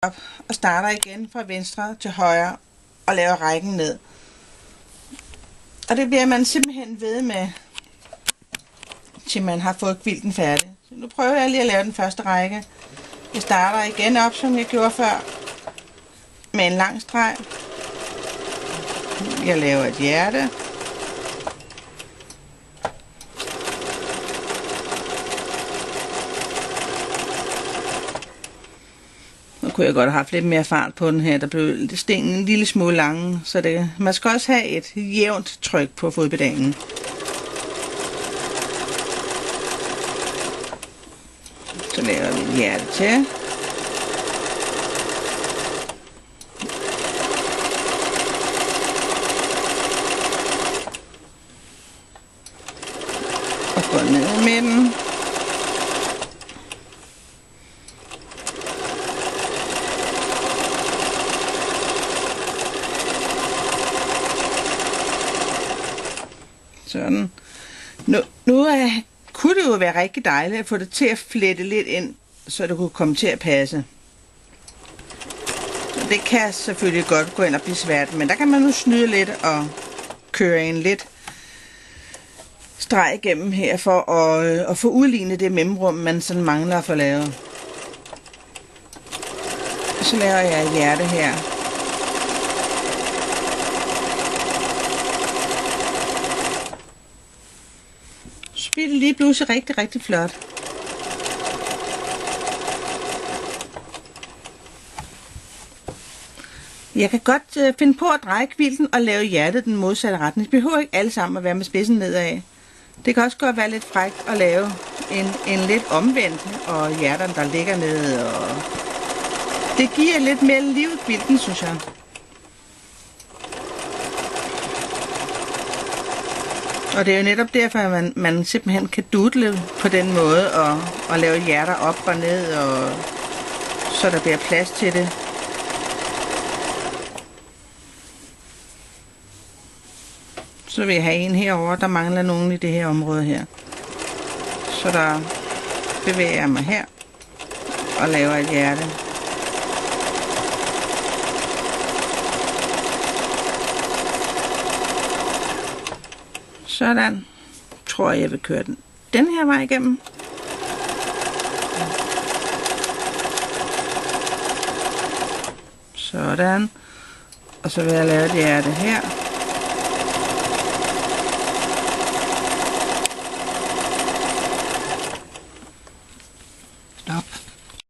op og starter igen fra venstre til højre og laver rækken ned. Og det bliver man simpelthen ved med, til man har fået kvilten færdig. Så nu prøver jeg lige at lave den første række. Jeg starter igen op, som jeg gjorde før, med en lang streg. Jeg laver et hjerte. Nu kunne jeg godt have haft lidt mere fart på den her. Der blev stenen en lille smule lange, så man skal også have et jævnt tryk på fodpedalen. Så laver vi et hjerte til. Og går ned med den. Sådan. Nu kunne det jo være rigtig dejligt at få det til at flette lidt ind, så det kunne komme til at passe. Det kan selvfølgelig godt gå ind og blive svært, men der kan man nu snyde lidt og køre en lidt streg igennem her for at få udlignet det mellemrum, man sådan mangler at få lavet. Så laver jeg et hjerte her. Så bliver det lige pludselig rigtig, rigtig flot. Jeg kan godt finde på at dreje kvilten og lave hjertet den modsatte retning. Det behøver ikke alle sammen at være med spidsen nedad. Det kan også godt være lidt frækt at lave en lidt omvendt, og hjerterne der ligger ned. Og det giver lidt mere liv i kvilten, synes jeg. Og det er jo netop derfor, at man simpelthen kan doodle på den måde og lave hjerter op og ned, og så der bliver plads til det. Så vil jeg have en herover. Der mangler nogen i det her område her. Så der bevæger jeg mig her og laver et hjerte. Sådan. Tror jeg vil køre den her vej igennem. Sådan. Og så vil jeg lave et hjerte her.